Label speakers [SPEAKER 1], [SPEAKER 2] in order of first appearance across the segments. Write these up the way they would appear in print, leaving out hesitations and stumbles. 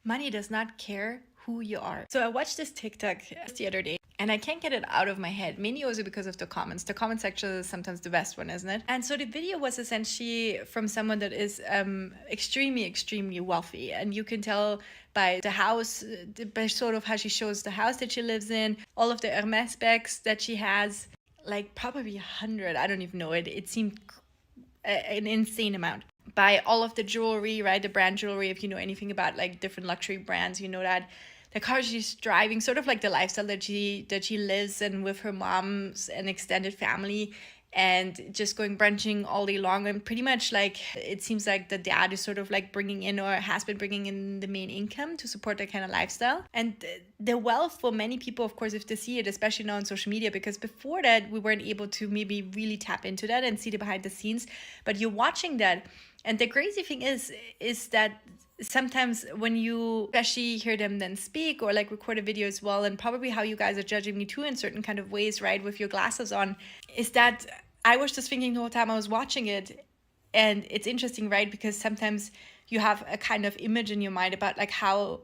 [SPEAKER 1] Money does not care who you are. So I watched this TikTok the other day and I can't get it out of my head, mainly also because of the comments. The comment section is sometimes the best one, isn't it? And so the video was essentially from someone that is extremely wealthy. And you can tell by the house, by sort of how she shows the house that she lives in, all of the Hermes bags that she has, like probably 100, I don't even know it. It seemed an insane amount. By all of the jewelry, right? The brand jewelry, if you know anything about like different luxury brands, you know that the car she's driving, sort of like the lifestyle that she lives in with her mom's and extended family, and just going brunching all day long. And pretty much like it seems like the dad is sort of like bringing in, or has been bringing in, the main income to support that kind of lifestyle. And the wealth for many people, of course, if they see it, especially now on social media, because before that we weren't able to maybe really tap into that and see the behind the scenes. But you're watching that, and the crazy thing is that sometimes when you especially hear them then speak or like record a video as well, and probably how you guys are judging me too in certain kind of ways, right, with your glasses on, is that I was just thinking the whole time I was watching it. And it's interesting, right, because sometimes you have a kind of image in your mind about like how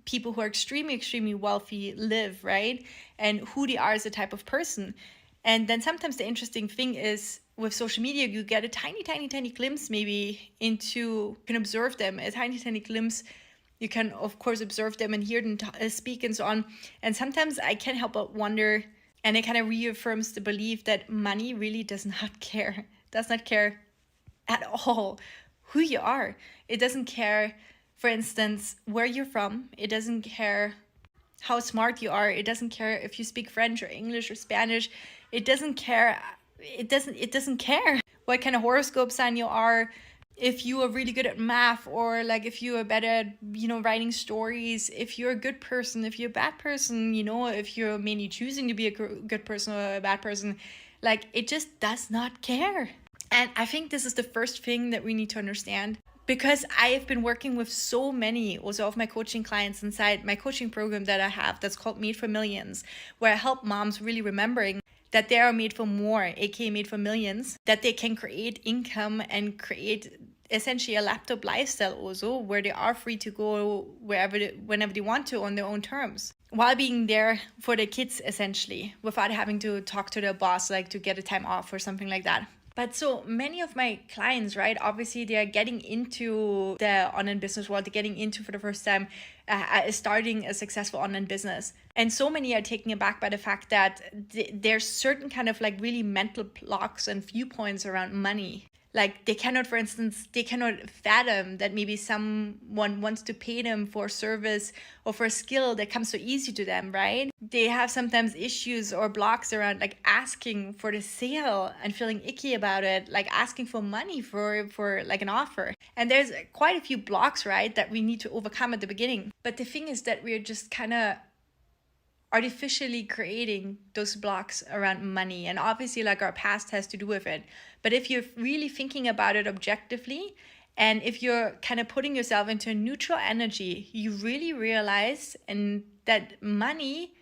[SPEAKER 1] people who are extremely wealthy live, right, and who they are as a type of person. And then sometimes the interesting thing is with social media, you get a tiny glimpse maybe into, you can observe them, a tiny glimpse. You can, of course, observe them and hear them speak and so on. And sometimes I can't help but wonder, and it kind of reaffirms the belief that money really does not care at all who you are. It doesn't care, for instance, where you're from. It doesn't care how smart you are. It doesn't care if you speak French or English or Spanish. It doesn't care. It doesn't care what kind of horoscope sign you are, if you are really good at math, or like if you are better at, writing stories, if you're a good person, if you're a bad person, if you're mainly choosing to be a good person or a bad person. Like, it just does not care. And I think this is the first thing that we need to understand, because I have been working with so many also of my coaching clients inside my coaching program that I have, that's called Made for Millions, where I help moms really remembering that they are made for more, aka made for millions, that they can create income and create essentially a laptop lifestyle also, where they are free to go whenever they want to on their own terms, while being there for their kids essentially, without having to talk to their boss like to get a time off or something like that. But so many of my clients, right, obviously they are getting into the online business world, they're getting into for the first time, starting a successful online business. And so many are taken aback by the fact that there's certain kind of like really mental blocks and viewpoints around money. Like they cannot fathom that maybe someone wants to pay them for service or for a skill that comes so easy to them, right? They have sometimes issues or blocks around like asking for the sale and feeling icky about it, like asking for money for like an offer. And there's quite a few blocks, right, that we need to overcome at the beginning. But the thing is that we're just kind of artificially creating those blocks around money, and obviously like our past has to do with it. But if you're really thinking about it objectively, and if you're kind of putting yourself into a neutral energy, you really realize and that money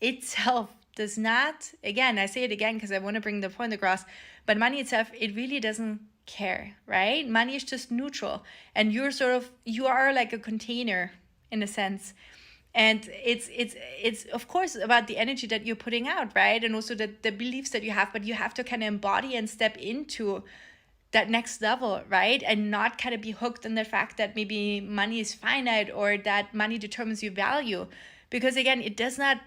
[SPEAKER 1] itself does not, again, I say it again because I want to bring the point across, but money itself, it really doesn't care, right? Money is just neutral, and you are like a container in a sense. And it's of course about the energy that you're putting out, right? And also the beliefs that you have, but you have to kind of embody and step into that next level, right? And not kind of be hooked on the fact that maybe money is finite or that money determines your value. Because again, it does not,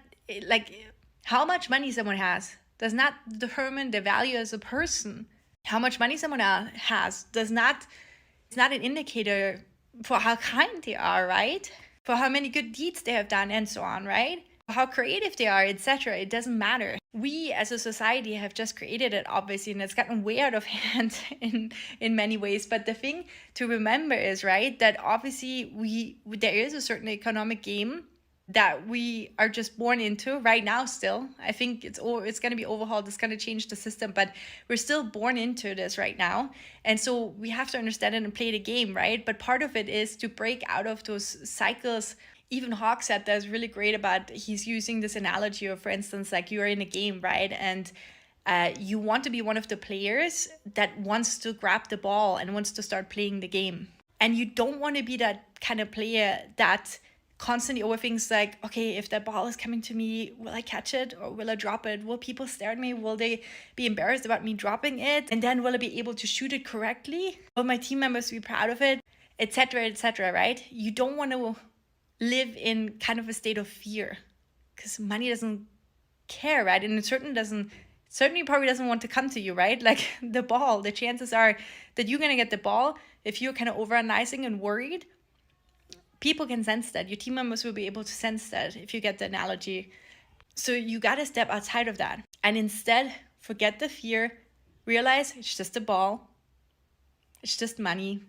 [SPEAKER 1] like how much money someone has does not determine the value as a person. How much money someone has it's not an indicator for how kind they are, right? For how many good deeds they have done and so on, right? How creative they are, etc. It doesn't matter. We as a society have just created it, obviously, and it's gotten way out of hand in many ways. But the thing to remember is, right, that obviously there is a certain economic game that we are just born into right now still. I think it's going to be overhauled. It's going to change the system, but we're still born into this right now. And so we have to understand it and play the game, right? But part of it is to break out of those cycles. Even Hawk said that's really great about, he's using this analogy of, for instance, like you're in a game, right? And you want to be one of the players that wants to grab the ball and wants to start playing the game. And you don't want to be that kind of player that constantly overthinks like, okay, if that ball is coming to me, will I catch it or will I drop it? Will people stare at me? Will they be embarrassed about me dropping it? And then will I be able to shoot it correctly? Will my team members be proud of it? Etc., right? You don't want to live in kind of a state of fear because money doesn't care, right? And it certainly probably doesn't want to come to you, right? Like the ball, the chances are that you're going to get the ball if you're kind of overanalyzing and worried. People can sense that. Your team members will be able to sense that if you get the analogy. So you got to step outside of that and instead forget the fear, realize it's just a ball, it's just money.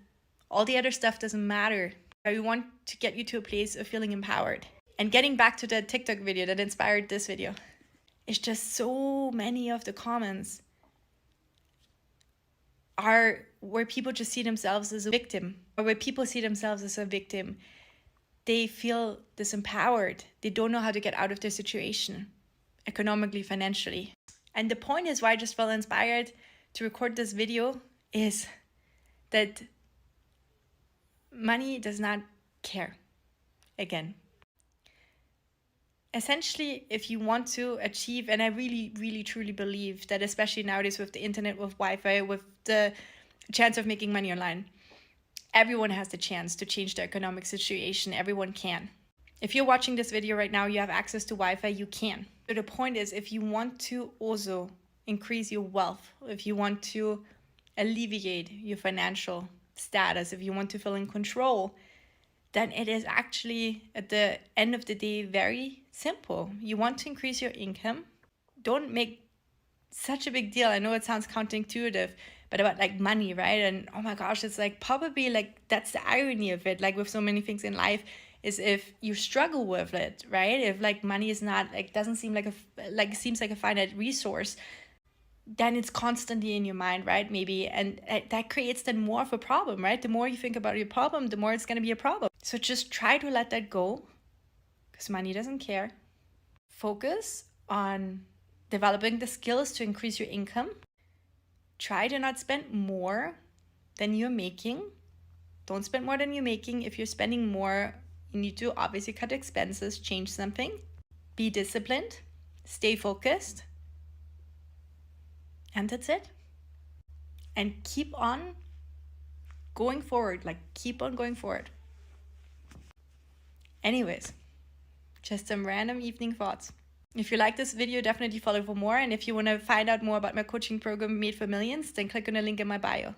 [SPEAKER 1] All the other stuff doesn't matter. We want to get you to a place of feeling empowered. And getting back to the TikTok video that inspired this video, it's just so many of the comments are where people just see themselves as a victim, or where people see themselves as a victim. They feel disempowered. They don't know how to get out of their situation, economically, financially. And the point is why I just felt inspired to record this video is that money does not care. Again, essentially, if you want to achieve, and I really, really, truly believe that especially nowadays with the internet, with Wi-Fi, with the chance of making money online, everyone has the chance to change their economic situation. Everyone can. If you're watching this video right now, you have access to Wi-Fi, you can. So the point is, if you want to also increase your wealth, if you want to alleviate your financial status, if you want to feel in control, then it is actually at the end of the day very simple. You want to increase your income. Don't make such a big deal. I know it sounds counterintuitive, but about like money, right? And oh my gosh, it's like probably like that's the irony of it. Like with so many things in life, is if you struggle with it, right? If like money is not like doesn't seem like seems like a finite resource, then it's constantly in your mind, right? Maybe. And that creates then more of a problem, right? The more you think about your problem, the more it's going to be a problem. So just try to let that go because money doesn't care. Focus on developing the skills to increase your income. Try to not spend more than you're making. Don't spend more than you're making. If you're spending more, you need to obviously cut expenses, change something. Be disciplined. Stay focused. And that's it. And keep on going forward. Like, keep on going forward. Anyways, just some random evening thoughts. If you like this video, definitely follow for more. And if you want to find out more about my coaching program, Made for Millions, then click on the link in my bio.